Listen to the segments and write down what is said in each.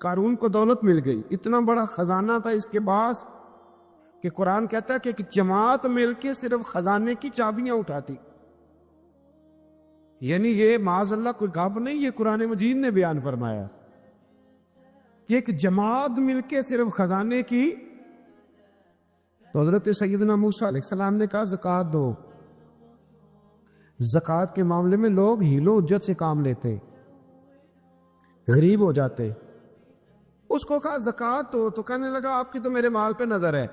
قارون کو دولت مل گئی، اتنا بڑا خزانہ تھا اس کے پاس کہ قرآن کہتا ہے کہ ایک جماعت مل کے صرف خزانے کی چابیاں اٹھاتی. یعنی یہ معاذ اللہ کوئی گپ نہیں، یہ قرآن مجید نے بیان فرمایا کہ ایک جماعت مل کے صرف خزانے کی. تو حضرت سیدنا موسیٰ علیہ السلام نے کہا زکوٰۃ دو. زکوٰۃ کے معاملے میں لوگ ہیل و حجت سے کام لیتے، غریب ہو جاتے. اس کو کہا زکوٰۃ دو تو کہنے لگا آپ کی تو میرے مال پہ نظر ہے.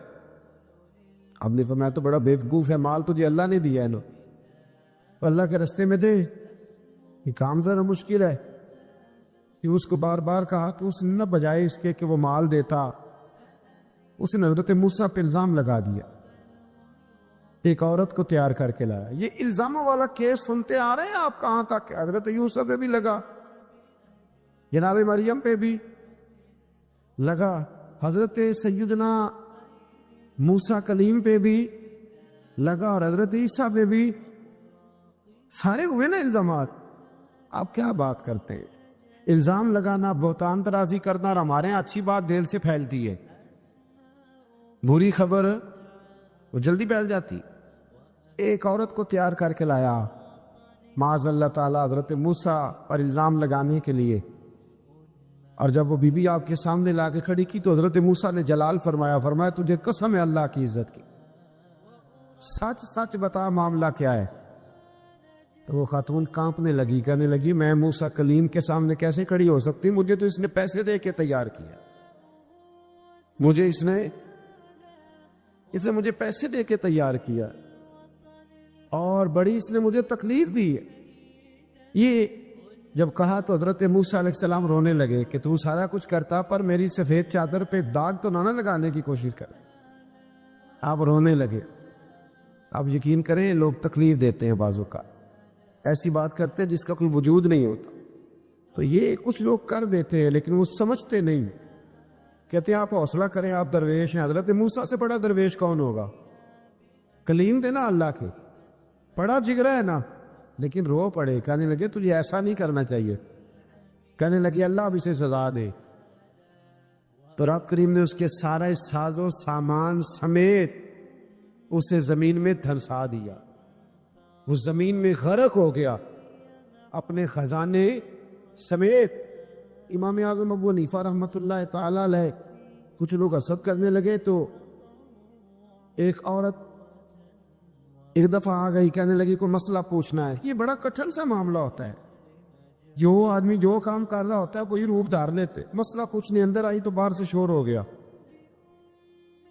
اب نے فرمایا تو بڑا بیوقوف ہے، مال تجھے اللہ نے دیا ہے نا، تو اللہ کے رستے میں دے. یہ کام ذرا مشکل ہے کہ اس کو بار بار کہا کہ اس نے نہ بجائے اس کے کہ وہ مال دیتا، اس نے حضرت موسیٰ پہ الزام لگا دیا، ایک عورت کو تیار کر کے لایا. یہ الزاموں والا کیس سنتے آ رہے ہیں آپ کہاں تک؟ حضرت یوسف پہ بھی لگا، جناب مریم پہ بھی لگا، حضرت سیدنا موسیٰ کلیم پہ بھی لگا، اور حضرت عیسیٰ پہ بھی. سارے ہوئے نا الزامات. آپ کیا بات کرتے ہیں؟ الزام لگانا، بہتان ترازی کرنا، اور ہمارے یہاں اچھی بات دل سے پھیلتی ہے، بری خبر وہ جلدی پھیل جاتی. ایک عورت کو تیار کر کے لایا معاذ اللہ تعالیٰ حضرت موسیٰ پر الزام لگانے کے لیے، اور جب وہ بی بی آپ کے سامنے لا کے کھڑی کی تو حضرت موسیٰ نے جلال فرمایا تجھے قسم ہے اللہ کی عزت کی، سچ سچ بتا معاملہ کیا ہے. تو وہ خاتون کانپنے لگی، کہنے لگی میں موسیٰ کلیم کے سامنے کیسے کھڑی ہو سکتی؟ مجھے تو اس نے پیسے دے کے تیار کیا، مجھے اس نے مجھے پیسے دے کے تیار کیا، اور بڑی اس نے مجھے تکلیف دی ہے. یہ جب کہا تو حضرت موسیٰ علیہ السلام رونے لگے کہ تو سارا کچھ کرتا پر میری سفید چادر پہ داغ تو نہ لگانے کی کوشش کر. آپ رونے لگے. آپ یقین کریں لوگ تکلیف دیتے ہیں بعضوں کا، ایسی بات کرتے ہیں جس کا کوئی وجود نہیں ہوتا. تو یہ کچھ لوگ کر دیتے ہیں لیکن وہ سمجھتے نہیں. کہتے ہیں آپ حوصلہ کریں، آپ درویش ہیں. حضرت موسیٰ سے بڑا درویش کون ہوگا؟ کلیم تھے نا اللہ کے، بڑا جگرا ہے نا. لیکن رو پڑے، کہنے لگے تجھے ایسا نہیں کرنا چاہیے. کہنے لگے اللہ اب اسے سزا دے. تو رب کریم نے اس کے سارے ساز و سامان سمیت اسے زمین میں دھنسا دیا. وہ زمین میں غرق ہو گیا اپنے خزانے سمیت. امام اعظم ابو حنیفہ رحمۃ اللہ تعالی علیہ کچھ لوگ حسد کرنے لگے تو ایک عورت ایک دفعہ آ گئی، کہنے لگی کوئی مسئلہ پوچھنا ہے. یہ بڑا کٹھن سا معاملہ ہوتا ہے، جو آدمی جو کام کر رہا ہوتا ہے وہی روپ دھار لیتے. مسئلہ کچھ نہیں، اندر آئی تو باہر سے شور ہو گیا.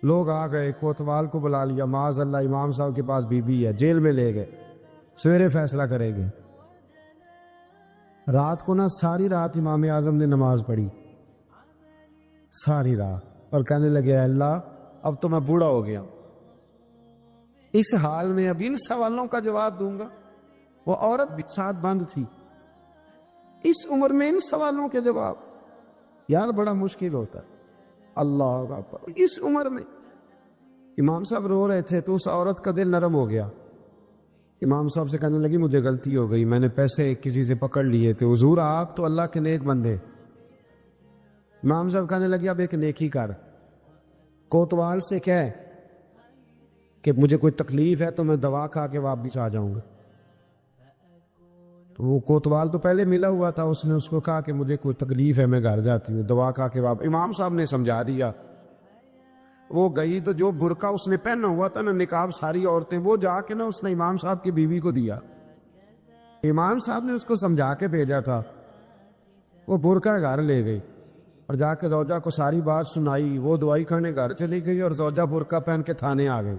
لوگ آ گئے، کوتوال کو بلا لیا، معاذ اللہ امام صاحب کے پاس بی بی ہے، جیل میں لے گئے، سویرے فیصلہ کریں گے. رات کو ساری رات امام اعظم نے نماز پڑھی، ساری رات، اور کہنے لگے اے اللہ اب تو میں بوڑھا ہو گیا، اس حال میں اب ان سوالوں کا جواب دوں گا. وہ عورت بھی ساتھ بند تھی، اس عمر میں ان سوالوں کے جواب یار بڑا مشکل ہوتا ہے. اللہ اکبر. اس عمر میں امام صاحب رو رہے تھے تو اس عورت کا دل نرم ہو گیا. امام صاحب سے کہنے لگی مجھے غلطی ہو گئی، میں نے پیسے کسی سے پکڑ لیے تھے. حضور آپ تو اللہ کے نیک بندے. امام صاحب کہنے لگی اب ایک نیکی کر، کوتوال سے کہہ کہ مجھے کوئی تکلیف ہے تو میں دوا کھا کے واپس آ جاؤں گا. تو وہ کوتوال تو پہلے ملا ہوا تھا، اس نے اس کو کہا کہ مجھے کوئی تکلیف ہے میں گھر جاتی ہوں، دوا کھا کے واپس. امام صاحب نے سمجھا دیا. وہ گئی تو جو برقع اس نے پہنا ہوا تھا نا، نقاب ساری عورتیں، وہ جا کے اس نے امام صاحب کی بیوی کو دیا. امام صاحب نے اس کو سمجھا کے بھیجا تھا. وہ برقع گھر لے گئی اور جا کے زوجہ کو ساری بات سنائی. وہ دوائی کھانے گھر چلی گئی اور زوجہ برقع پہن کے تھانے آ گئی.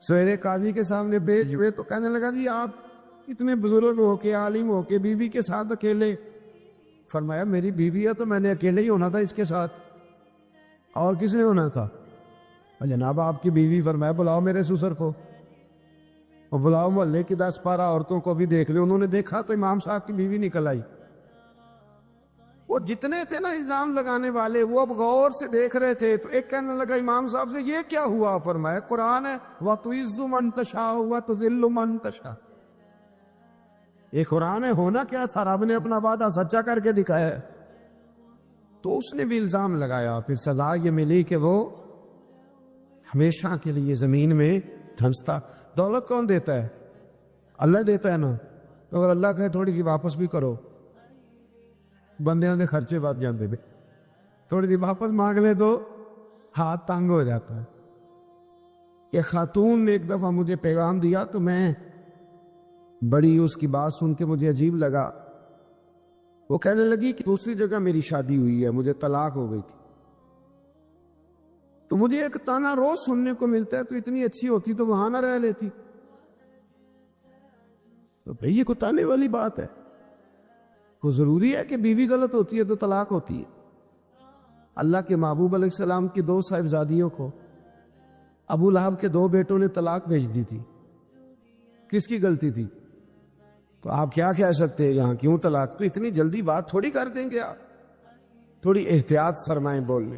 سویرے قاضی کے سامنے بھیج ہوئے تو کہنے لگا جی آپ اتنے بزرگ ہو کے عالم ہو کے بیوی کے ساتھ اکیلے. فرمایا میری بیوی ہے تو میں نے اکیلے ہی ہونا تھا اس کے ساتھ، اور کس نے ہونا تھا؟ جناب آپ کی بیوی. فرمایا بلاؤ میرے سسر کو، اور بلاؤ محلے کی 10-12 عورتوں کو بھی دیکھ لے. انہوں نے دیکھا تو امام صاحب کی بیوی نکل آئی. وہ جتنے تھے نا الزام لگانے والے وہ اب غور سے دیکھ رہے تھے. تو ایک کہنے لگا امام صاحب سے یہ کیا ہوا؟ فرمایا قرآن ہے وَتُعِزُّ مَن تَشَاءُ وَتُذِلُّ مَن تَشَاءُ. یہ قرآن ہے. ہونا کیا تھا؟ رب نے اپنا وعدہ سچا کر کے دکھایا ہے. تو اس نے بھی الزام لگایا، پھر سزا یہ ملی کہ وہ ہمیشہ کے لیے زمین میں دھنستا۔ دولت کون دیتا ہے؟ اللہ دیتا ہے نا، تو اگر اللہ کہے تھوڑی سی واپس بھی کرو، بندے دے خرچے بات جانتے تھے، تھوڑی سی واپس مانگ لے تو ہاتھ تنگ ہو جاتا ہے۔ کہ خاتون نے ایک دفعہ مجھے پیغام دیا تو میں بڑی اس کی بات سن کے مجھے عجیب لگا۔ وہ کہنے لگی کہ دوسری جگہ میری شادی ہوئی ہے، مجھے طلاق ہو گئی تھی، تو مجھے ایک تانا روز سننے کو ملتا ہے، تو اتنی اچھی ہوتی تو وہاں نہ رہ لیتی۔ تو بھئی یہ کوئی تانے والی بات ہے؟ کوئی ضروری ہے کہ بیوی غلط ہوتی ہے تو طلاق ہوتی ہے؟ اللہ کے محبوب علیہ السلام کی 2 صاحبزادیوں کو ابو لہب کے 2 بیٹوں نے طلاق بھیج دی تھی، کس کی غلطی تھی؟ تو آپ کیا کہہ سکتے ہیں یہاں کیوں طلاق؟ تو اتنی جلدی بات تھوڑی کر دیں گے آپ، تھوڑی احتیاط فرمائیں بولنے۔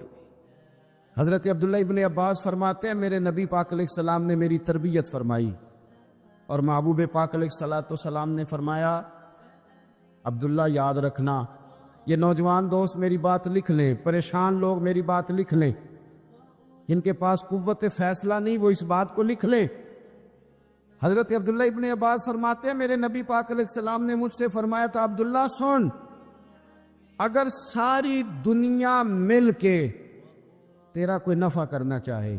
حضرت عبداللہ ابن عباس فرماتے ہیں میرے نبی پاک علیہ السلام نے میری تربیت فرمائی، اور محبوب پاک علیہ السلام نے فرمایا عبداللہ یاد رکھنا، یہ نوجوان دوست میری بات لکھ لیں، پریشان لوگ میری بات لکھ لیں، جن کے پاس قوت فیصلہ نہیں وہ اس بات کو لکھ لیں۔ حضرت عبداللہ ابن عباس فرماتے ہیں میرے نبی پاک علیہ السلام نے مجھ سے فرمایا تھا عبداللہ سن، اگر ساری دنیا مل کے تیرا کوئی نفع کرنا چاہے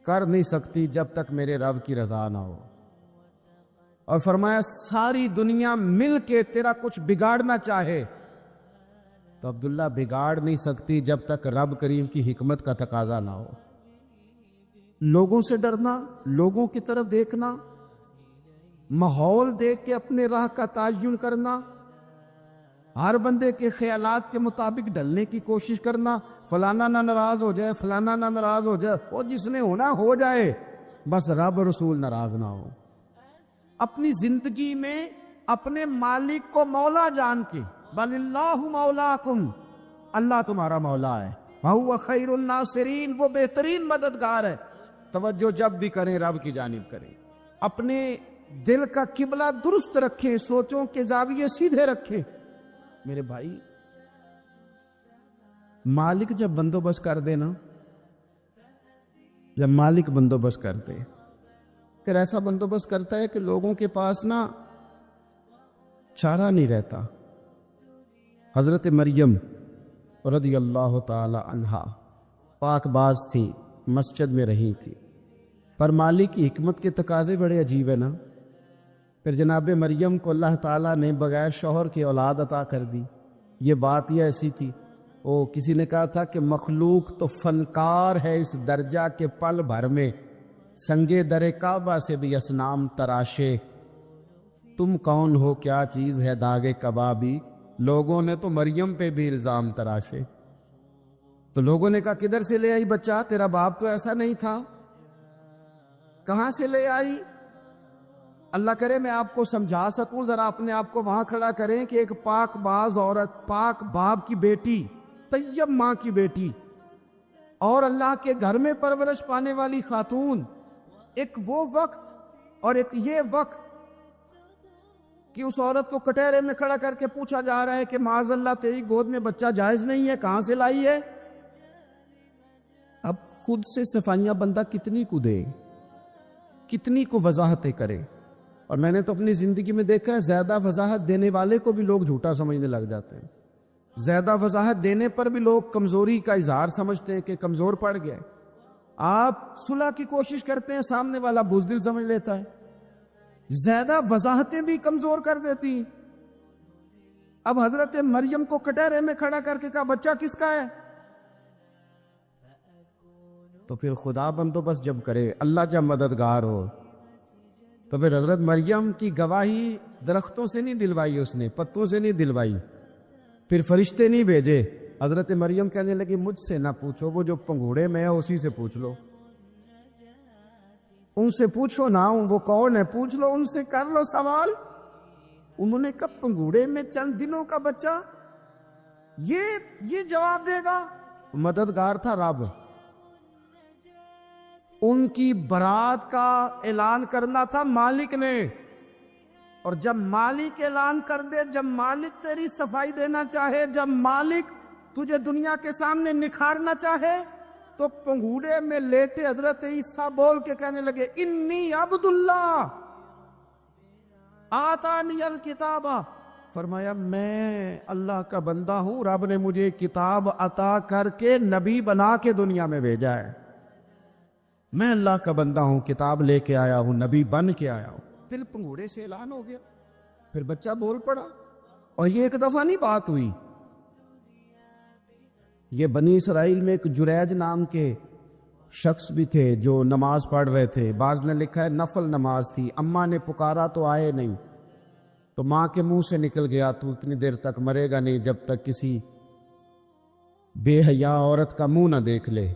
کر نہیں سکتی جب تک میرے رب کی رضا نہ ہو، اور فرمایا ساری دنیا مل کے تیرا کچھ بگاڑنا چاہے تو عبداللہ بگاڑ نہیں سکتی جب تک رب کریم کی حکمت کا تقاضا نہ ہو۔ لوگوں سے ڈرنا، لوگوں کی طرف دیکھنا، ماحول دیکھ کے اپنے راہ کا تعین کرنا، ہر بندے کے خیالات کے مطابق ڈھلنے کی کوشش کرنا، فلانا نہ ناراض ہو جائے، فلانا نہ ناراض ہو جائے، وہ جس نے ہونا ہو جائے، بس رب رسول ناراض نہ ہو۔ اپنی زندگی میں اپنے مالک کو مولا جان کے، بل اللہ مولاکم، اللہ تمہارا مولا ہے، وَهُوَ خَيْرُ النَّاصِرِينَ، وہ بہترین مددگار ہے۔ توجہ جب بھی کریں رب کی جانب کریں، اپنے دل کا قبلہ درست رکھیں، سوچوں کے زاویے سیدھے رکھیں۔ میرے بھائی مالک جب بندوبست کر دے نا، جب مالک بندوبست کر دے پھر ایسا بندوبست کرتا ہے کہ لوگوں کے پاس نا چارہ نہیں رہتا۔ حضرت مریم رضی اللہ تعالی عنہا پاک باز تھی، مسجد میں رہی تھی، پر مالک کی حکمت کے تقاضے بڑے عجیب ہیں نا۔ پھر جناب مریم کو اللہ تعالیٰ نے بغیر شوہر کی اولاد عطا کر دی۔ یہ بات یہ ایسی تھی، کسی نے کہا تھا کہ مخلوق تو فنکار ہے اس درجہ کے پل بھر میں سنگے در کعبہ سے بھی اصنام تراشے، تم کون ہو کیا چیز ہے داغ کبابی، لوگوں نے تو مریم پہ بھی الزام تراشے۔ تو لوگوں نے کہا کدھر سے لے آئی بچہ، تیرا باپ تو ایسا نہیں تھا، کہاں سے لے آئی؟ اللہ کرے میں آپ کو سمجھا سکوں، ذرا اپنے آپ کو وہاں کھڑا کریں کہ ایک پاک باز عورت، پاک باپ کی بیٹی، طیب ماں کی بیٹی، اور اللہ کے گھر میں پرورش پانے والی خاتون، ایک وہ وقت اور ایک یہ وقت کہ اس عورت کو کٹہرے میں کھڑا کر کے پوچھا جا رہا ہے کہ معاذ اللہ تیری گود میں بچہ جائز نہیں ہے، کہاں سے لائی ہے؟ اب خود سے صفائیاں بندہ کتنی کو دے، کتنی کو وضاحتیں کرے۔ اور میں نے تو اپنی زندگی میں دیکھا ہے زیادہ وضاحت دینے والے کو بھی لوگ جھوٹا سمجھنے لگ جاتے ہیں، زیادہ وضاحت دینے پر بھی لوگ کمزوری کا اظہار سمجھتے ہیں کہ کمزور پڑ گیا۔ آپ صلح کی کوشش کرتے ہیں، سامنے والا بزدل سمجھ لیتا ہے، زیادہ وضاحتیں بھی کمزور کر دیتی ہیں۔ اب حضرت مریم کو کٹہرے میں کھڑا کر کے کہا بچہ کس کا ہے؟ تو پھر خدا بندوبست جب کرے، اللہ جب مددگار ہو، تو پھر حضرت مریم کی گواہی درختوں سے نہیں دلوائی، اس نے پتوں سے نہیں دلوائی، پھر فرشتے نہیں بھیجے۔ حضرت مریم کہنے لگی مجھ سے نہ پوچھو، وہ جو پنگوڑے میں ہے اسی سے پوچھ لو، ان سے پوچھو نا، وہ کون ہے پوچھ لو، ان سے کر لو سوال۔ انہوں نے کہا پنگوڑے میں چند دنوں کا بچہ، یہ جواب دے گا؟ مددگار تھا رب، ان کی برات کا اعلان کرنا تھا مالک نے، اور جب مالک اعلان کر دے، جب مالک تیری صفائی دینا چاہے، جب مالک تجھے دنیا کے سامنے نکھارنا چاہے تو پنگوڑے میں لیٹے حضرت عیسیٰ بول کے کہنے لگے انی عبداللہ آتانی الکتاب، فرمایا میں اللہ کا بندہ ہوں، رب نے مجھے کتاب عطا کر کے نبی بنا کے دنیا میں بھیجا ہے، میں اللہ کا بندہ ہوں، کتاب لے کے آیا ہوں، نبی بن کے آیا ہوں۔ پھر پنگوڑے سے اعلان ہو گیا، پھر بچہ بول پڑا، اور یہ ایک دفعہ نہیں بات ہوئی۔ یہ بنی اسرائیل میں ایک جریج نام کے شخص بھی تھے جو نماز پڑھ رہے تھے، بعض نے لکھا ہے نفل نماز تھی، اماں نے پکارا تو آئے نہیں، تو ماں کے منہ سے نکل گیا تو اتنی دیر تک مرے گا نہیں جب تک کسی بے حیا عورت کا منہ نہ دیکھ لے۔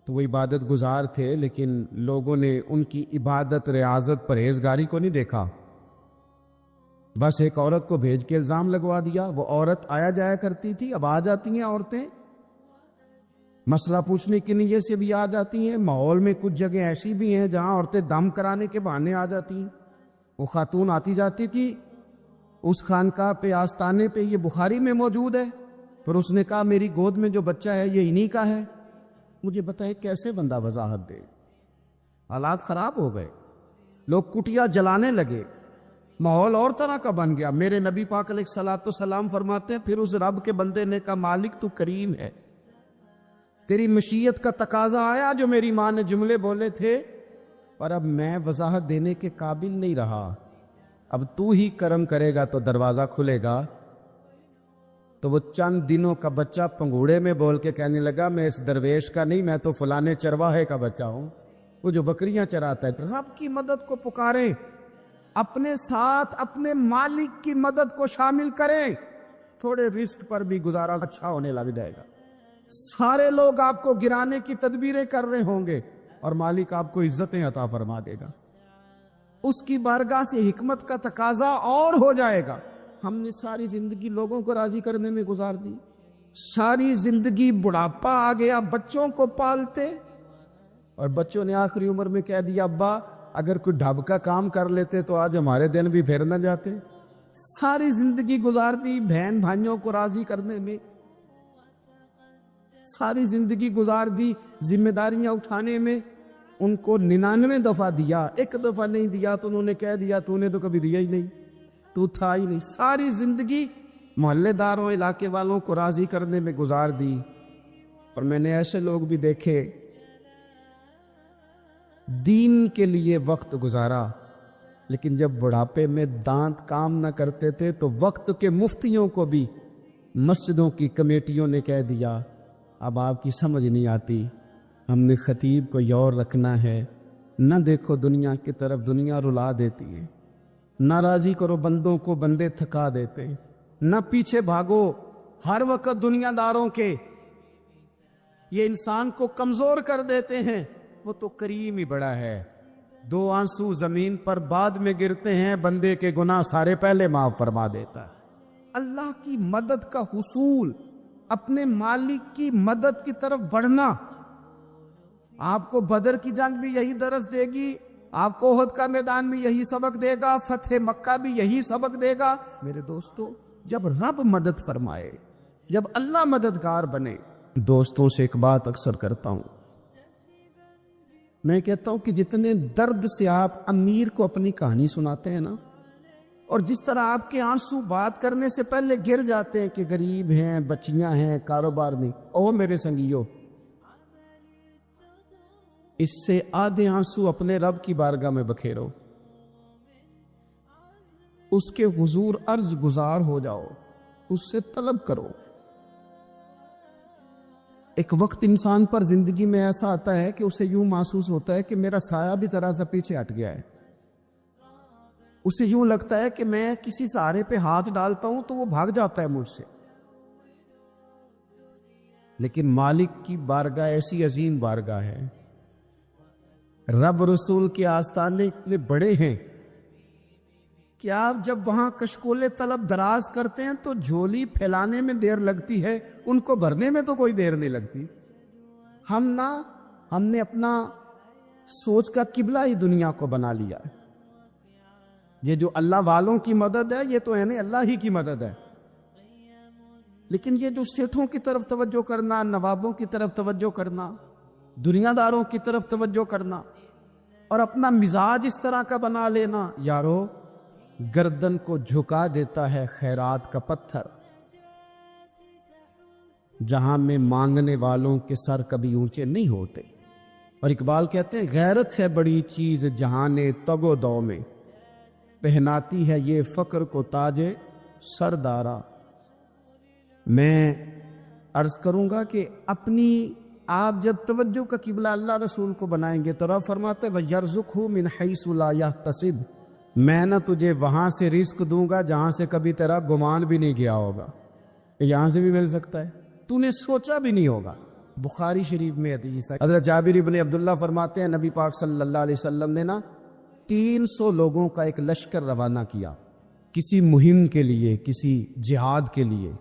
تو وہ عبادت گزار تھے، لیکن لوگوں نے ان کی عبادت، ریاضت، پرہیزگاری کو نہیں دیکھا، بس ایک عورت کو بھیج کے الزام لگوا دیا۔ وہ عورت آیا جایا کرتی تھی، اب آ جاتی ہیں عورتیں، مسئلہ پوچھنے کی نیت سے بھی آ جاتی ہیں۔ ماحول میں کچھ جگہ ایسی بھی ہیں جہاں عورتیں دم کرانے کے بہانے آ جاتی ہیں۔ وہ خاتون آتی جاتی تھی، اس خانقاہ پہ، آستانے پہ، یہ بخاری میں موجود ہے، پھر اس نے کہا میری گود میں جو بچہ ہے یہ انہی کا ہے۔ مجھے بتائے کیسے بندہ وضاحت دے؟ حالات خراب ہو گئے، لوگ کٹیا جلانے لگے، ماحول اور طرح کا بن گیا۔ میرے نبی پاک علیہ الصلوۃ والسلام فرماتے ہیں پھر اس رب کے بندے نے کہا مالک تو کریم ہے، تیری مشیت کا تقاضا آیا جو میری ماں نے جملے بولے تھے، پر اب میں وضاحت دینے کے قابل نہیں رہا، اب تو ہی کرم کرے گا تو دروازہ کھلے گا۔ تو وہ چند دنوں کا بچہ پنگوڑے میں بول کے کہنے لگا میں اس درویش کا نہیں، میں تو فلانے چرواہے کا بچہ ہوں، وہ جو بکریاں چراتا ہے۔ رب کی مدد کو پکاریں، اپنے ساتھ اپنے مالک کی مدد کو شامل کریں، تھوڑے رزق پر بھی گزارا اچھا ہونے لگ جائے گا۔ سارے لوگ آپ کو گرانے کی تدبیریں کر رہے ہوں گے اور مالک آپ کو عزتیں عطا فرما دے گا، اس کی بارگاہ سے حکمت کا تقاضا اور ہو جائے گا۔ ہم نے ساری زندگی لوگوں کو راضی کرنے میں گزار دی، ساری زندگی بڑھاپا آ گیا بچوں کو پالتے، اور بچوں نے آخری عمر میں کہہ دیا ابا اگر کوئی ڈھب کا کام کر لیتے تو آج ہمارے دن بھی پھر نہ جاتے۔ ساری زندگی گزار دی بہن بھائیوں کو راضی کرنے میں، ساری زندگی گزار دی ذمہ داریاں اٹھانے میں، ان کو 99 دفعہ دیا، ایک دفعہ نہیں دیا تو انہوں نے کہہ دیا تو نے تو کبھی دیا ہی نہیں، تو تھا ہی نہیں۔ ساری زندگی محلے داروں، علاقے والوں کو راضی کرنے میں گزار دی۔ اور میں نے ایسے لوگ بھی دیکھے دین کے لیے وقت گزارا، لیکن جب بڑھاپے میں دانت کام نہ کرتے تھے تو وقت کے مفتیوں کو بھی مسجدوں کی کمیٹیوں نے کہہ دیا اب آپ کی سمجھ نہیں آتی، ہم نے خطیب کو یور رکھنا ہے، نہ دیکھو دنیا کی طرف، دنیا رلا دیتی ہے، نہ راضی کرو بندوں کو، بندے تھکا دیتے، نہ پیچھے بھاگو ہر وقت دنیا داروں کے، یہ انسان کو کمزور کر دیتے ہیں۔ وہ تو کریم ہی بڑا ہے، 2 آنسو زمین پر بعد میں گرتے ہیں، بندے کے گناہ سارے پہلے معاف فرما دیتا ہے۔ اللہ کی مدد کا حصول، اپنے مالک کی مدد کی طرف بڑھنا، آپ کو بدر کی جنگ بھی یہی درس دے گی، آپ کو احد کا میدان بھی یہی سبق دے گا، فتح مکہ بھی یہی سبق دے گا۔ میرے دوستو، جب رب مدد فرمائے، جب اللہ مددگار بنے، دوستوں سے ایک بات اکثر کرتا ہوں، میں کہتا ہوں کہ جتنے درد سے آپ امیر کو اپنی کہانی سناتے ہیں نا، اور جس طرح آپ کے آنسو بات کرنے سے پہلے گر جاتے ہیں کہ غریب ہیں، بچیاں ہیں، کاروبار نہیں، او میرے سنگیو، اس سے آدھے آنسو اپنے رب کی بارگاہ میں بکھیرو، اس کے حضور عرض گزار ہو جاؤ، اس سے طلب کرو۔ ایک وقت انسان پر زندگی میں ایسا آتا ہے کہ اسے یوں محسوس ہوتا ہے کہ میرا سایہ بھی ذرا سا پیچھے ہٹ گیا ہے، اسے یوں لگتا ہے کہ میں کسی سہارے پہ ہاتھ ڈالتا ہوں تو وہ بھاگ جاتا ہے مجھ سے، لیکن مالک کی بارگاہ ایسی عظیم بارگاہ ہے، رب رسول کے آستانے اتنے بڑے ہیں کہ آپ جب وہاں کشکول طلب دراز کرتے ہیں تو جھولی پھیلانے میں دیر لگتی ہے، ان کو بھرنے میں تو کوئی دیر نہیں لگتی۔ ہم نے اپنا سوچ کا قبلہ ہی دنیا کو بنا لیا ہے، یہ جو اللہ والوں کی مدد ہے یہ تو ہے نہیں، اللہ ہی کی مدد ہے، لیکن یہ جو سیٹھوں کی طرف توجہ کرنا، نوابوں کی طرف توجہ کرنا، دنیا داروں کی طرف توجہ کرنا اور اپنا مزاج اس طرح کا بنا لینا، یارو گردن کو جھکا دیتا ہے خیرات کا پتھر، جہاں میں مانگنے والوں کے سر کبھی اونچے نہیں ہوتے۔ اور اقبال کہتے ہیں غیرت ہے بڑی چیز جہان تگ و دو میں، پہناتی ہے یہ فقر کو تاج سردارا۔ میں عرض کروں گا کہ اپنی آپ جب توجہ کا قبلہ اللہ رسول کو بنائیں گے تو رب فرماتے وَيَرْزُقْهُ مِنْ حَيْثُ لَا يَحْتَسِبُ، میں نہ تجھے وہاں سے رزق دوں گا جہاں سے کبھی تیرا گمان بھی نہیں گیا ہوگا، یہاں سے بھی مل سکتا ہے، تو نے سوچا بھی نہیں ہوگا۔ بخاری شریف میں حدیث ہے، حضرت جابر بن عبداللہ فرماتے ہیں نبی پاک صلی اللہ علیہ وسلم نے 300 لوگوں کا ایک لشکر روانہ کیا کسی مہم کے لیے، کسی جہاد کے لیے۔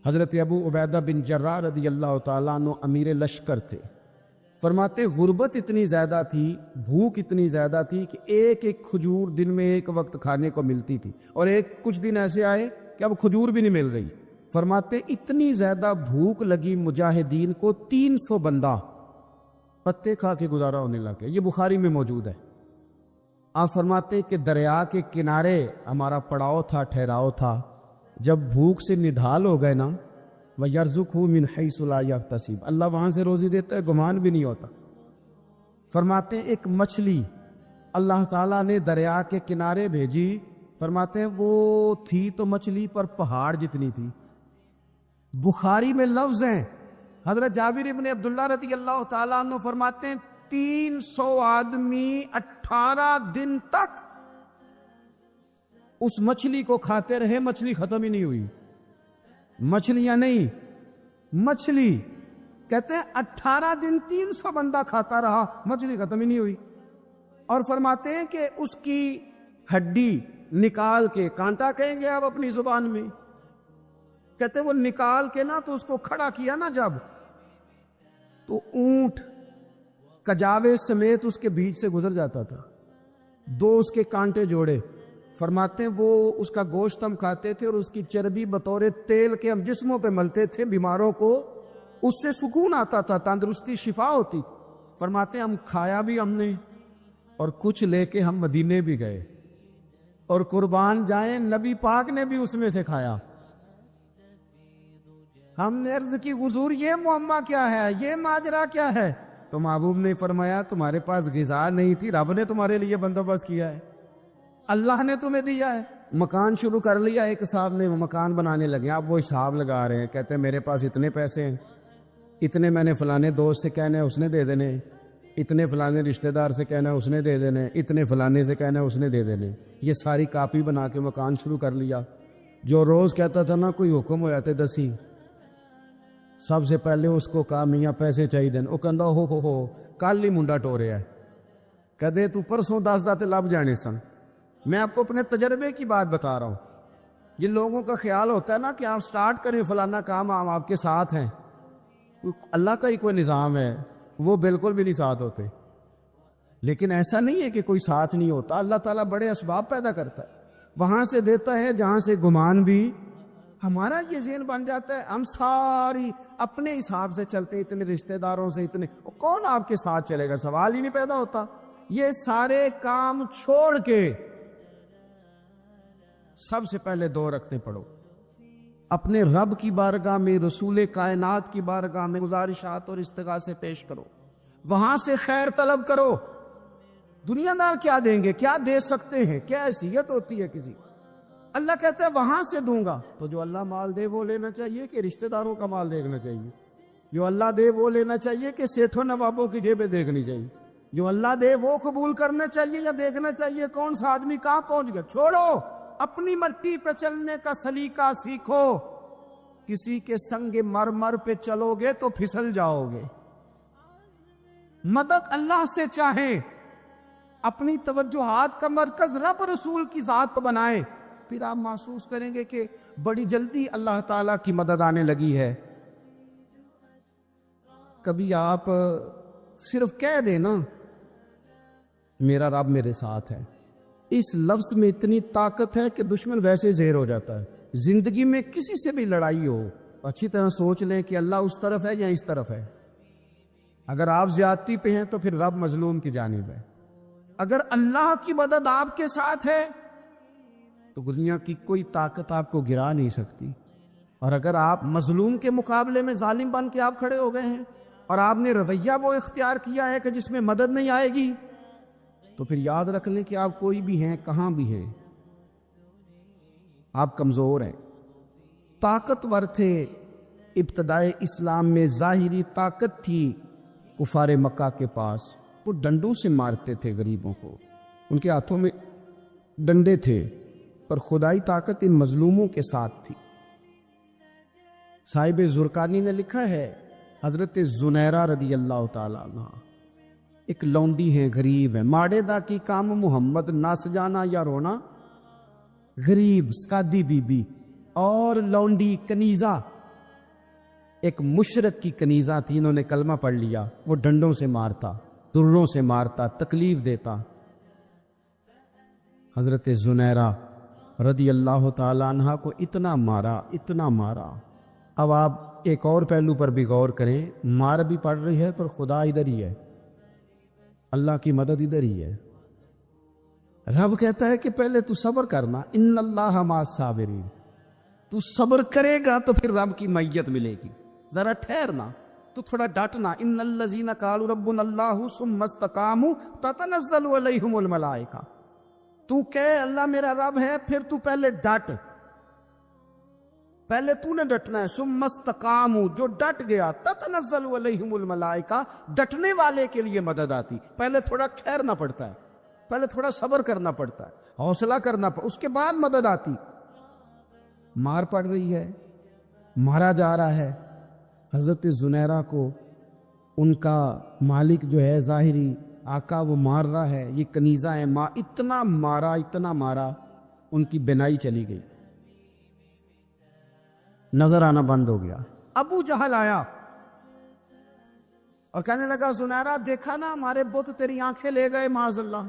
حضرت ابو عبیدہ بن جراح رضی اللہ تعالیٰ عنہ امیر لشکر تھے۔ فرماتے غربت اتنی زیادہ تھی، بھوک اتنی زیادہ تھی کہ ایک ایک کھجور دن میں ایک وقت کھانے کو ملتی تھی، اور کچھ دن ایسے آئے کہ اب کھجور بھی نہیں مل رہی۔ فرماتے اتنی زیادہ بھوک لگی مجاہدین کو 300 بندہ پتے کھا کے گزارا ہونے لگے۔ یہ بخاری میں موجود ہے۔ آپ فرماتے کہ دریا کے کنارے ہمارا پڑاؤ تھا، ٹھہراؤ تھا، جب بھوک سے نڈھال ہو گئے نا وَيَرْزُقْهُ مِنْ حَيْثُ لَا يَحْتَسِبُ، اللہ وہاں سے روزی دیتا ہے، گمان بھی نہیں ہوتا۔ فرماتے ہیں ایک مچھلی اللہ تعالیٰ نے دریا کے کنارے بھیجی، فرماتے ہیں وہ تھی تو مچھلی پر پہاڑ جتنی تھی۔ بخاری میں لفظ ہیں، حضرت جابر بن عبداللہ رضی اللہ تعالیٰ عنہ فرماتے ہیں 300 آدمی 18 دن تک اس مچھلی کو کھاتے رہے، مچھلی ختم ہی نہیں ہوئی۔ مچھلیاں نہیں، مچھلی کہتے ہیں 18 دن 300 بندہ کھاتا رہا، مچھلی ختم ہی نہیں ہوئی۔ اور فرماتے ہیں کہ اس کی ہڈی نکال کے، کانٹا کہیں گے آپ اپنی زبان میں، کہتے ہیں وہ نکال کے نا تو اس کو کھڑا کیا نا جب، تو اونٹ کجاوے سمیت اس کے بیچ سے گزر جاتا تھا، 2 اس کے کانٹے جوڑے۔ فرماتے ہیں وہ اس کا گوشت ہم کھاتے تھے اور اس کی چربی بطور تیل کے ہم جسموں پہ ملتے تھے، بیماروں کو اس سے سکون آتا تھا، تندرستی شفا ہوتی۔ فرماتے ہیں ہم کھایا بھی ہم نے، اور کچھ لے کے ہم مدینے بھی گئے، اور قربان جائیں نبی پاک نے بھی اس میں سے کھایا۔ ہم نے عرض کی حضور یہ معمہ کیا ہے، یہ ماجرا کیا ہے؟ تو محبوب نے فرمایا تمہارے پاس غذا نہیں تھی، رب نے تمہارے لیے بندوبست کیا ہے، اللہ نے تمہیں دیا ہے۔ مکان شروع کر لیا، ایک صاحب نے مکان بنانے لگے، آپ وہ حساب لگا رہے ہیں، کہتے ہیں میرے پاس اتنے پیسے ہیں، اتنے میں نے فلانے دوست سے کہنا ہے اس نے دے دینے، اتنے فلانے رشتہ دار سے کہنا ہے اس نے دے دینے، اتنے فلانے سے کہنا ہے اس نے دے دینے۔ یہ ساری کاپی بنا کے مکان شروع کر لیا۔ جو روز کہتا تھا نا کوئی حکم ہو جاتے 10 سب سے پہلے اس کو کہا میاں پیسے چاہیے دین، وہ کہندا ہو کل ہی منڈا ٹوریا ہے، کہدے تو پرسوں 10 داتے لب جانے سن۔ میں آپ کو اپنے تجربے کی بات بتا رہا ہوں۔ یہ لوگوں کا خیال ہوتا ہے نا کہ آپ سٹارٹ کریں فلانا کام، ہم آپ کے ساتھ ہیں، اللہ کا ہی کوئی نظام ہے، وہ بالکل بھی نہیں ساتھ ہوتے۔ لیکن ایسا نہیں ہے کہ کوئی ساتھ نہیں ہوتا، اللہ تعالیٰ بڑے اسباب پیدا کرتا ہے، وہاں سے دیتا ہے جہاں سے گمان بھی ہمارا یہ ذہن بن جاتا ہے، ہم ساری اپنے حساب سے چلتے ہیں، اتنے رشتہ داروں سے، اتنے کون آپ کے ساتھ چلے گا، سوال ہی نہیں پیدا ہوتا۔ یہ سارے کام چھوڑ کے سب سے پہلے 2 رکعتیں پڑھو، اپنے رب کی بارگاہ میں، رسول کائنات کی بارگاہ میں گزارشات اور استغاثے پیش کرو، وہاں سے خیر طلب کرو۔ دنیا دار کیا دیں گے، کیا دے سکتے ہیں، کیا حیثیت ہوتی ہے کسی، اللہ کہتا ہے وہاں سے دوں گا۔ تو جو اللہ مال دے وہ لینا چاہیے کہ رشتہ داروں کا مال دیکھنا چاہیے؟ جو اللہ دے وہ لینا چاہیے کہ سیٹھوں نوابوں کی جیبیں دیکھنی چاہیے؟ جو اللہ دے وہ قبول کرنا چاہیے یا دیکھنا چاہیے کون سا آدمی کہاں پہنچ گیا؟ چھوڑو، اپنی مٹی پہ چلنے کا سلیقہ سیکھو۔ کسی کے سنگ مرمر پہ چلو گے تو پھسل جاؤ گے۔ مدد اللہ سے چاہیں، اپنی توجہات کا مرکز رب رسول کی ذات پر بنائیں، پھر آپ محسوس کریں گے کہ بڑی جلدی اللہ تعالیٰ کی مدد آنے لگی ہے۔ کبھی آپ صرف کہہ دیں نا میرا رب میرے ساتھ ہے، اس لفظ میں اتنی طاقت ہے کہ دشمن ویسے زہر ہو جاتا ہے۔ زندگی میں کسی سے بھی لڑائی ہو اچھی طرح سوچ لیں کہ اللہ اس طرف ہے یا اس طرف ہے. اگر آپ زیادتی پہ ہیں تو پھر رب مظلوم کی جانب ہے. اگر اللہ کی مدد آپ کے ساتھ ہے تو دنیا کی کوئی طاقت آپ کو گرا نہیں سکتی. اور اگر آپ مظلوم کے مقابلے میں ظالم بن کے آپ کھڑے ہو گئے ہیں اور آپ نے رویہ وہ اختیار کیا ہے کہ جس میں مدد نہیں آئے گی, تو پھر یاد رکھ لیں کہ آپ کوئی بھی ہیں, کہاں بھی ہیں, آپ کمزور ہیں. طاقتور تھے ابتدائے اسلام میں, ظاہری طاقت تھی کفار مکہ کے پاس, وہ ڈنڈوں سے مارتے تھے غریبوں کو, ان کے ہاتھوں میں ڈنڈے تھے, پر خدائی طاقت ان مظلوموں کے ساتھ تھی. صاحب زرقانی نے لکھا ہے حضرت زنیرہ رضی اللہ تعالیٰ عنہ ایک لونڈی ہیں, غریب ہیں, ماڑے دا کی کام محمد نس جانا یا رونا, غریب سادی بی بی اور لونڈی کنیزہ, ایک مشرک کی کنیزہ تھی, انہوں نے کلمہ پڑھ لیا, وہ ڈنڈوں سے مارتا, دروں سے مارتا, تکلیف دیتا. حضرت زنیرہ رضی اللہ تعالیٰ عنہ کو اتنا مارا, اتنا مارا. اب آپ ایک اور پہلو پر بھی غور کریں, مار بھی پڑ رہی ہے پر خدا ادھر ہی ہے, اللہ کی مدد ادھر ہی ہے. رب کہتا ہے کہ پہلے تو صبر کرنا, ان اللہ مع الصابرین, تو صبر کرے گا تو پھر رب کی معیت ملے گی. ذرا ٹھہرنا, تو تھوڑا ڈٹنا. ان الذین قالوا ربنا اللہ ثم استقاموا تتنزل علیہم الملائکہ, تو کہے اللہ میرا رب ہے, پھر تو پہلے ڈٹ, پہلے تو نے ڈٹنا ہے. ثم استقاموا, جو ڈٹ گیا, تتنزل علیہم الملائکہ, ڈٹنے والے کے لیے مدد آتی. پہلے تھوڑا ٹھہرنا پڑتا ہے, پہلے تھوڑا صبر کرنا پڑتا ہے, حوصلہ کرنا پڑتا, اس کے بعد مدد آتی. مار پڑ رہی ہے, مارا جا رہا ہے. حضرت زنیرہ کو ان کا مالک جو ہے ظاہری آقا وہ مار رہا ہے, یہ کنیزہ ہے, اتنا مارا, اتنا مارا, ان کی بینائی چلی گئی, نظر آنا بند ہو گیا. ابو جہل آیا اور کہنے لگا زنیرہ دیکھا نا ہمارے بت تیری آنکھیں لے گئے, معاذ اللہ,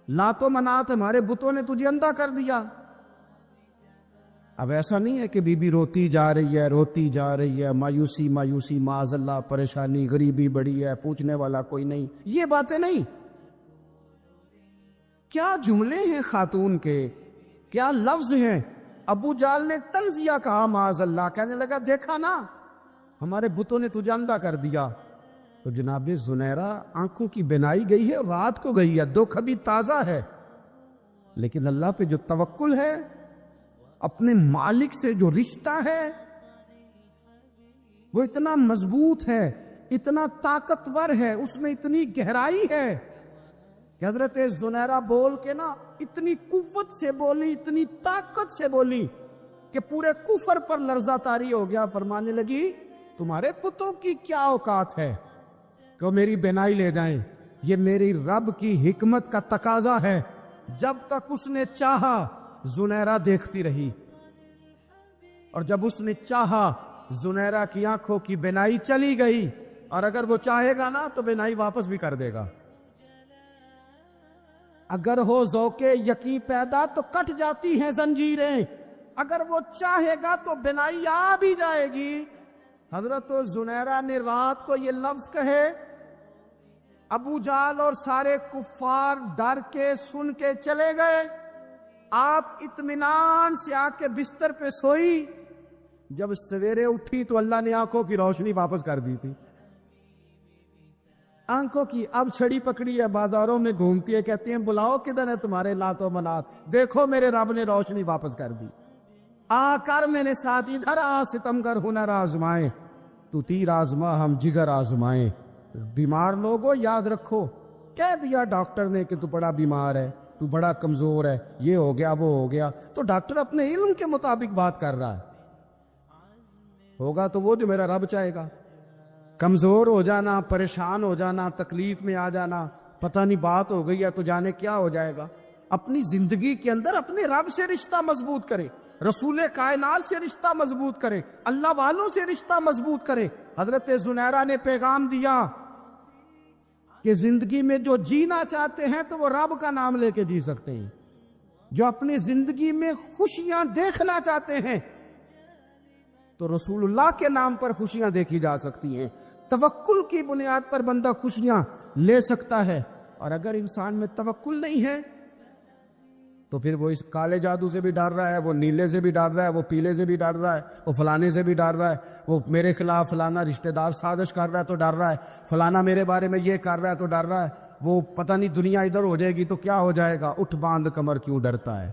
لات و منات ہمارے بتوں نے تجھے اندھا کر دیا. اب ایسا نہیں ہے کہ بی بی روتی جا رہی ہے, روتی جا رہی ہے, مایوسی مایوسی, معاذ اللہ, پریشانی, غریبی بڑی ہے, پوچھنے والا کوئی نہیں, یہ باتیں نہیں. کیا جملے ہیں خاتون کے, کیا لفظ ہیں. ابو جال نے تنزیہ کہا, معاذ اللہ, کہنے لگا دیکھا نا ہمارے بتوں نے تجھے اندھا کر دیا. تو جناب زنیرہ آنکھوں کی بینائی گئی ہے, رات کو گئی ہے, دکھ ابھی تازہ ہے, لیکن اللہ پہ جو توکل ہے, اپنے مالک سے جو رشتہ ہے, وہ اتنا مضبوط ہے, اتنا طاقتور ہے, اس میں اتنی گہرائی ہے کہ حضرت زنیرہ بول کے نا اتنی قوت سے بولی, اتنی طاقت سے بولی کہ پورے کفر پر لرزہ طاری ہو گیا. فرمانے لگی تمہارے پتوں کی کیا اوقات ہے کہ وہ میری بینائی لے جائیں, یہ میری رب کی حکمت کا تقاضا ہے. جب تک اس نے چاہا زنیرہ دیکھتی رہی, اور جب اس نے چاہا زنیرہ کی آنکھوں کی بینائی چلی گئی, اور اگر وہ چاہے گا نا تو بینائی واپس بھی کر دے گا. اگر ہو ذوق یقین پیدا تو کٹ جاتی ہیں زنجیریں, اگر وہ چاہے گا تو بینائی آ بھی جائے گی. حضرت زنیرہ نے رات کو یہ لفظ کہے, ابو جال اور سارے کفار ڈر کے سن کے چلے گئے. آپ اطمینان سے آ کے بستر پہ سوئی. جب سویرے اٹھی تو اللہ نے آنکھوں کی روشنی واپس کر دی تھی. آنکھوں کی اب چھڑی پکڑی ہے, بازاروں میں گھومتی ہے, کہتی ہیں بلاؤ کدھر ہے تمہارے لات و منات, دیکھو میرے رب نے روشنی واپس کر دی. آ کر میرے ساتھ ادھر آ, ستمگر ہنر آزمائے, تو تیر آزما ہم جگر آزمائے. بیمار لوگوں یاد رکھو, کہہ دیا ڈاکٹر نے کہ تو بڑا بیمار ہے, تو بڑا کمزور ہے, یہ ہو گیا وہ ہو گیا, تو ڈاکٹر اپنے علم کے مطابق بات کر رہا ہے. ہوگا تو وہ جو میرا رب چاہے گا. کمزور ہو جانا, پریشان ہو جانا, تکلیف میں آ جانا, پتہ نہیں بات ہو گئی ہے تو جانے کیا ہو جائے گا. اپنی زندگی کے اندر اپنے رب سے رشتہ مضبوط کرے, رسول کائنات سے رشتہ مضبوط کرے, اللہ والوں سے رشتہ مضبوط کرے. حضرت زنیرہ نے پیغام دیا کہ زندگی میں جو جینا چاہتے ہیں تو وہ رب کا نام لے کے جی سکتے ہیں. جو اپنی زندگی میں خوشیاں دیکھنا چاہتے ہیں تو رسول اللہ کے نام پر خوشیاں دیکھی جا سکتی ہیں. توکل کی بنیاد پر بندہ خوشیاں لے سکتا ہے. اور اگر انسان میں توکل نہیں ہے تو پھر وہ اس کالے جادو سے بھی ڈر رہا ہے, وہ نیلے سے بھی ڈر رہا ہے, وہ پیلے سے بھی ڈر رہا ہے, وہ فلانے سے بھی ڈر رہا ہے, وہ میرے خلاف فلانا رشتہ دار سازش کر رہا ہے تو ڈر رہا ہے, فلانا میرے بارے میں یہ کر رہا ہے تو ڈر رہا ہے, وہ پتہ نہیں دنیا ادھر ہو جائے گی تو کیا ہو جائے گا. اٹھ باندھ کمر کیوں ڈرتا ہے,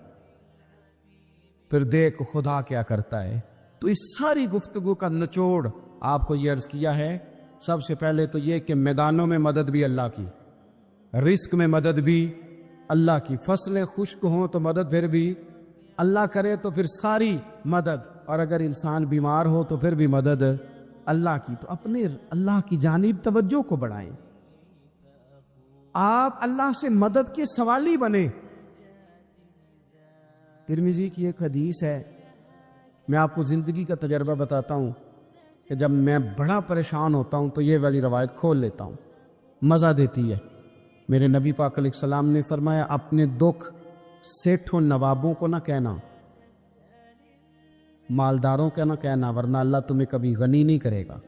پھر دیکھ خدا کیا کرتا ہے. تو اس ساری گفتگو کا نچوڑ آپ کو یہ عرض کیا ہے. سب سے پہلے تو یہ کہ میدانوں میں مدد بھی اللہ کی, رزق میں مدد بھی اللہ کی, فصلیں خشک ہوں تو مدد پھر بھی اللہ کرے تو پھر ساری مدد, اور اگر انسان بیمار ہو تو پھر بھی مدد اللہ کی. تو اپنے اللہ کی جانب توجہ کو بڑھائیں, آپ اللہ سے مدد کے سوالی بنیں. ترمذی کی ایک حدیث ہے, میں آپ کو زندگی کا تجربہ بتاتا ہوں کہ جب میں بڑا پریشان ہوتا ہوں تو یہ والی روایت کھول لیتا ہوں, مزہ دیتی ہے. میرے نبی پاک علیہ السلام نے فرمایا اپنے دکھ سیٹھوں نوابوں کو نہ کہنا, مالداروں کا نہ کہنا, ورنہ اللہ تمہیں کبھی غنی نہیں کرے گا.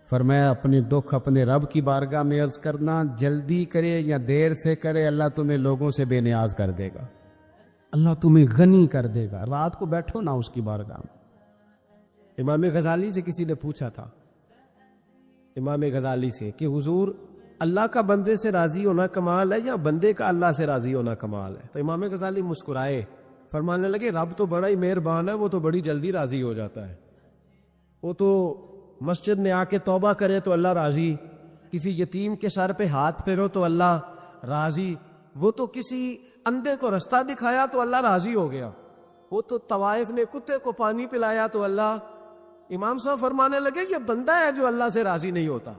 فرمایا اپنے دکھ اپنے رب کی بارگاہ میں عرض کرنا, جلدی کرے یا دیر سے کرے اللہ تمہیں لوگوں سے بے نیاز کر دے گا, اللہ تمہیں غنی کر دے گا. رات کو بیٹھو نا اس کی بارگاہ میں. امام غزالی سے کسی نے پوچھا تھا, امام غزالی سے, کہ حضور اللہ کا بندے سے راضی ہونا کمال ہے یا بندے کا اللہ سے راضی ہونا کمال ہے؟ تو امام غزالی مسکرائے, فرمانے لگے رب تو بڑا ہی مہربان ہے, وہ تو بڑی جلدی راضی ہو جاتا ہے. وہ تو مسجد میں آ کے توبہ کرے تو اللہ راضی, کسی یتیم کے سر پہ ہاتھ پھیرو تو اللہ راضی, وہ تو کسی اندھے کو رستہ دکھایا تو اللہ راضی ہو گیا, وہ تو طوائف نے کتے کو پانی پلایا تو اللہ. امام صاحب فرمانے لگے یہ بندہ ہے جو اللہ سے راضی نہیں ہوتا.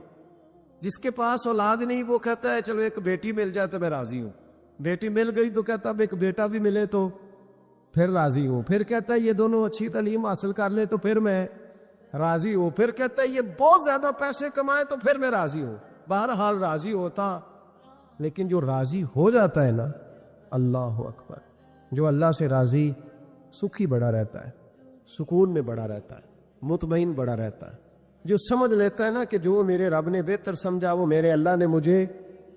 جس کے پاس اولاد نہیں وہ کہتا ہے چلو ایک بیٹی مل جائے تو میں راضی ہوں, بیٹی مل گئی تو کہتا اب ایک بیٹا بھی ملے تو پھر راضی ہوں, پھر کہتا ہے یہ دونوں اچھی تعلیم حاصل کر لے تو پھر میں راضی ہوں, پھر کہتا ہے یہ بہت زیادہ پیسے کمائے تو پھر میں راضی ہوں. بہرحال راضی ہوتا, لیکن جو راضی ہو جاتا ہے نا, اللہ اکبر, جو اللہ سے راضی سکھی بڑا رہتا ہے, سکون میں بڑا رہتا ہے, مطمئن بڑا رہتا ہے. جو سمجھ لیتا ہے نا کہ جو میرے رب نے بہتر سمجھا وہ میرے اللہ نے مجھے.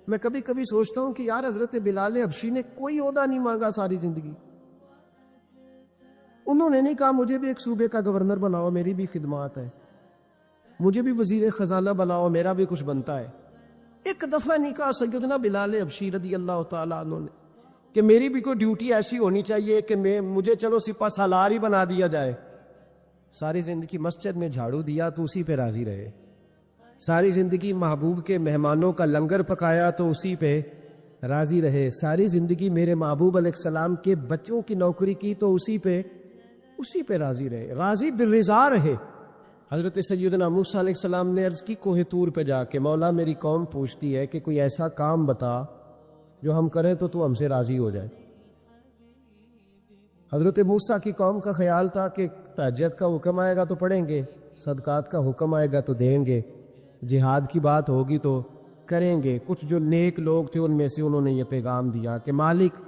میں کبھی کبھی سوچتا ہوں کہ یار حضرت بلال حبشی نے کوئی عہدہ نہیں مانگا ساری زندگی, انہوں نے نہیں کہا مجھے بھی ایک صوبے کا گورنر بناؤ میری بھی خدمات ہے, مجھے بھی وزیر خزانہ بناؤ میرا بھی کچھ بنتا ہے. ایک دفعہ نہیں کہا سیدنا بلال حبشی رضی اللہ تعالیٰ عنہ نے کہ میری بھی کوئی ڈیوٹی ایسی ہونی چاہیے کہ مجھے چلو سپہ سالار ہی بنا دیا جائے. ساری زندگی مسجد میں جھاڑو دیا تو اسی پہ راضی رہے, ساری زندگی محبوب کے مہمانوں کا لنگر پکایا تو اسی پہ راضی رہے, ساری زندگی میرے محبوب علیہ السلام کے بچوں کی نوکری کی تو اسی پہ راضی رہے, راضی بالرضا رہے. حضرت سیدنا موسیٰ علیہ السلام نے عرض کی کوہ طور پہ جا کے, مولا میری قوم پوچھتی ہے کہ کوئی ایسا کام بتا جو ہم کریں تو ہم سے راضی ہو جائے. حضرت موسیٰ کی قوم کا خیال تھا کہ تہجد کا حکم آئے گا تو پڑھیں گے, صدقات کا حکم آئے گا تو دیں گے, جہاد کی بات ہوگی تو کریں گے. کچھ جو نیک لوگ تھے ان میں سے انہوں نے یہ پیغام دیا کہ مالک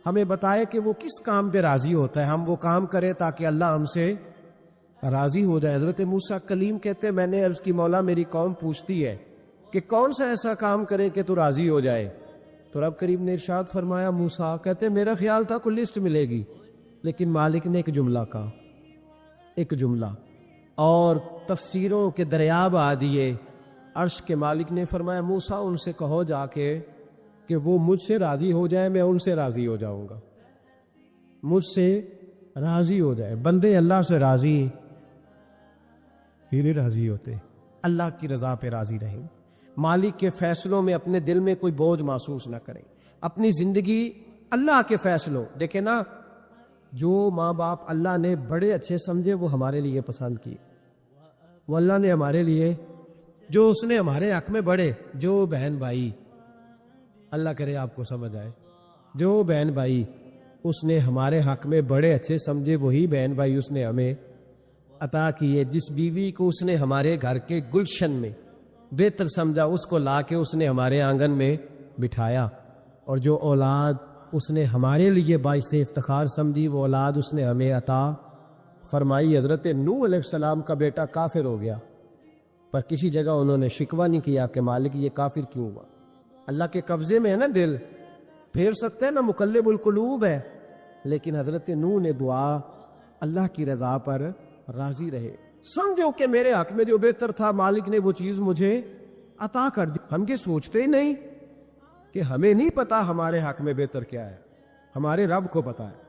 ہمیں بتائے کہ وہ کس کام پہ راضی ہوتا ہے, ہم وہ کام کریں تاکہ اللہ ہم سے راضی ہو جائے. حضرت موسیٰ کلیم کہتے میں نے عرض کی مولا میری قوم پوچھتی ہے کہ کون سا ایسا کام کریں کہ تو راضی ہو جائے. تو رب کریم نے ارشاد فرمایا موسیٰ, کہتے میرا خیال تھا کوئی لسٹ ملے گی, لیکن مالک نے ایک جملہ کہا, ایک جملہ, اور تفسیروں کے دریا بہا دیے. عرش کے مالک نے فرمایا موسیٰ ان سے کہو جا کے کہ وہ مجھ سے راضی ہو جائے, میں ان سے راضی ہو جاؤں گا, مجھ سے راضی ہو جائے. بندے اللہ سے راضی ہی نہیں راضی ہوتے, اللہ کی رضا پہ راضی رہیں, مالک کے فیصلوں میں اپنے دل میں کوئی بوجھ محسوس نہ کریں, اپنی زندگی اللہ کے فیصلوں. دیکھیں نا, جو ماں باپ اللہ نے بڑے اچھے سمجھے وہ ہمارے لیے پسند کی, وہ اللہ نے ہمارے لیے جو اس نے ہمارے حق میں بڑے, جو بہن بھائی, اللہ کرے آپ کو سمجھ آئے, جو بہن بھائی اس نے ہمارے حق میں بڑے اچھے سمجھے وہی بہن بھائی اس نے ہمیں عطا کیے. جس بیوی کو اس نے ہمارے گھر کے گلشن میں بہتر سمجھا اس کو لا کے اس نے ہمارے آنگن میں بٹھایا, اور جو اولاد اس نے ہمارے لیے باعث افتخار سمجھی وہ اولاد اس نے ہمیں عطا فرمائی۔ حضرت نوح علیہ السلام کا بیٹا کافر ہو گیا، پر کسی جگہ انہوں نے شکوہ نہیں کیا کہ مالک یہ کافر کیوں ہوا۔ اللہ کے قبضے میں ہے نا دل، پھیر سکتے ہیں نا، مقلب القلوب ہے، لیکن حضرت نوح نے دعا اللہ کی رضا پر راضی رہے، سمجھو کہ میرے حق میں جو بہتر تھا مالک نے وہ چیز مجھے عطا کر دی۔ ہم یہ سوچتے ہی نہیں کہ ہمیں نہیں پتا ہمارے حق میں بہتر کیا ہے، ہمارے رب کو پتا ہے۔